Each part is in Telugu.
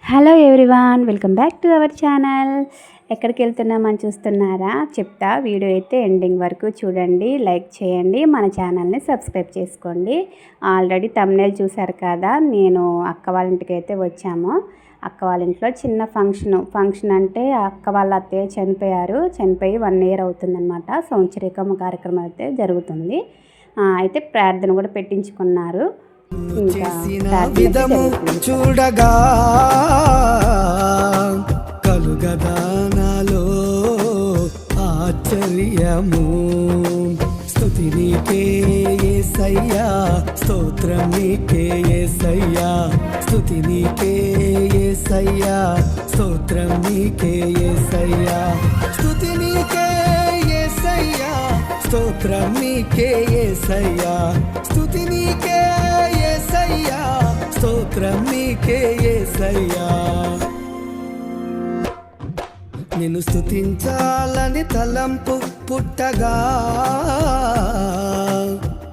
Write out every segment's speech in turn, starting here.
Hello everyone, welcome back to our channel. ఎక్కడికి వెళ్తున్నామని చూస్తున్నారా? చెప్తా. వీడియో అయితే ఎండింగ్ వరకు చూడండి, లైక్ చేయండి, మన ఛానల్ని సబ్స్క్రైబ్ చేసుకోండి. ఆల్రెడీ థంబ్నెయిల్ చూశారు కదా. నేను అక్క వాళ్ళ ఇంటికి అయితే వచ్చాము. అక్క వాళ్ళ ఇంట్లో చిన్న ఫంక్షన్ అంటే అక్క వాళ్ళ అత్తయ్య చనిపోయి 1 year అవుతుందన్నమాట. సంవత్సరికం కార్యక్రమం అయితే జరుగుతుంది. అయితే ప్రార్థన కూడా పెట్టించుకున్నారు. చేసిన విధము చూడగా కలుగదా నాలో ఆశ్చర్యము. స్తుతి నీకే యేసయ్యా, స్తోత్రం నీకే యేసయ్యా. స్తుతి నీకే యేసయ్యా, స్తోత్రం నీకే యేసయ్యా. స్తుతి నీకే యేసయ్యా, స్తోత్రం నీకే యేసయ్యా. స్తుతి నీకే యేసయ్యా, స్తోత్రం నీకే యేసయ్యా. నిన్ను స్తుతించాలని తలంపు పుట్టగా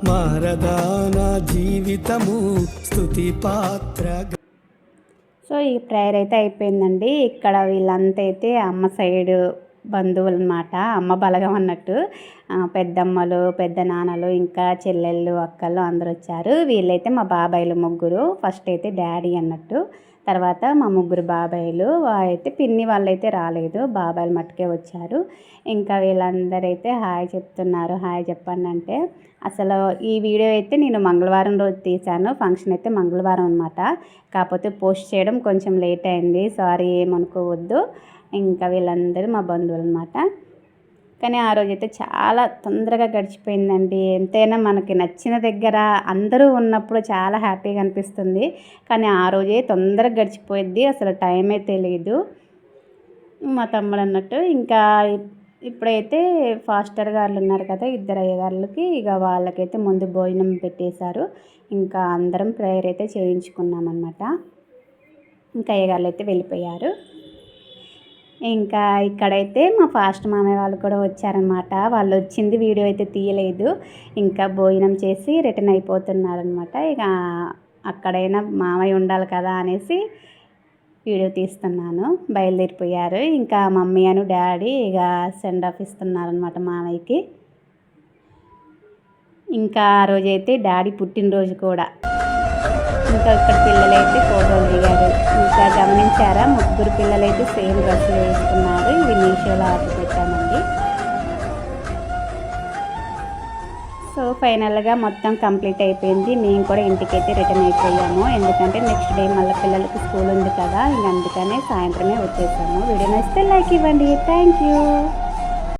మారదా నా జీవితము స్తుతి పాత్రగా. సో ఈ ప్రేయర్ అయితే అయిపోయిందండి. ఇక్కడ వీళ్ళంతా అయితే అమ్మ సైడ్ బంధువులు అన్నమాట, అమ్మ బలగం అన్నట్టు. పెద్దమ్మలు, పెద్ద నాన్నలు, ఇంకా చెల్లెళ్ళు, అక్కలు అందరూ వచ్చారు. వీళ్ళైతే మా బాబాయిలు ముగ్గురు. ఫస్ట్ అయితే డాడీ అన్నట్టు, తర్వాత మా ముగ్గురు బాబాయిలు. అయితే పిన్ని వాళ్ళైతే రాలేదు, బాబాయిలు మట్టుకే వచ్చారు. ఇంకా వీళ్ళందరైతే హాయ్ చెప్తున్నారు. హాయ్ చెప్పండి అంటే, అసలు ఈ వీడియో అయితే నేను మంగళవారం రోజు తీశాను. ఫంక్షన్ అయితే మంగళవారం అనమాట. కాకపోతే పోస్ట్ చేయడం కొంచెం లేట్ అయింది, సారీ ఏమనుకోవద్దు. ఇంకా వీళ్ళందరూ మా బంధువులు అనమాట. కానీ ఆ రోజైతే చాలా తొందరగా గడిచిపోయిందండి. ఎంతైనా మనకి నచ్చిన దగ్గర అందరూ ఉన్నప్పుడు చాలా హ్యాపీగా అనిపిస్తుంది. కానీ ఆ రోజే తొందరగా గడిచిపోయింది, అసలు టైమే తెలియదు. మా తమ్ముడు అన్నట్టు ఇంకా ఇప్పుడైతే ఫాస్టర్ గారు ఉన్నారు కదా, 2 అయ్యగారులకి, ఇక వాళ్ళకైతే ముందు భోజనం పెట్టేశారు. ఇంకా అందరం ప్రేయర్ అయితే చేయించుకున్నామన్నమాట. ఇంకా అయ్యగారులు అయితే వెళ్ళిపోయారు. ఇంకా ఇక్కడైతే మా ఫాస్ట్ మామయ్య వాళ్ళు కూడా వచ్చారనమాట. వాళ్ళు వచ్చింది వీడియో అయితే తీయలేదు. ఇంకా భోజనం చేసి రిటర్న్ అయిపోతున్నారనమాట. ఇక అక్కడైనా మామయ్య ఉండాలి కదా అనేసి వీడియో తీస్తున్నాను. బయలుదేరిపోయారు. ఇంకా మమ్మీ అను డాడీ ఇక సెండ్ ఆఫ్ ఇస్తున్నారనమాట మామయ్యకి. ఇంకా ఆ రోజైతే డాడీ పుట్టినరోజు కూడా. ఇంకా ఇక్కడ పిల్లలైతే ఫోటోలు దిగారు. ఇంకా గమనించారా, ముగ్గురు పిల్లలైతే సేమ్ డ్రెస్సులు వేసుకున్నారు. ఇవి మీషోలో ఆర్డర్ పెట్టామండి. సో ఫైనల్గా మొత్తం కంప్లీట్ అయిపోయింది. మేము కూడా ఇంటికైతే రిటర్న్ అయిపోయాము. ఎందుకంటే నెక్స్ట్ డే మళ్ళీ పిల్లలకి స్కూల్ ఉంది కదా, ఇంక అందుకనే సాయంత్రమే వచ్చేసాము. వీడియో నచ్చితే లైక్ ఇవ్వండి. Thank you.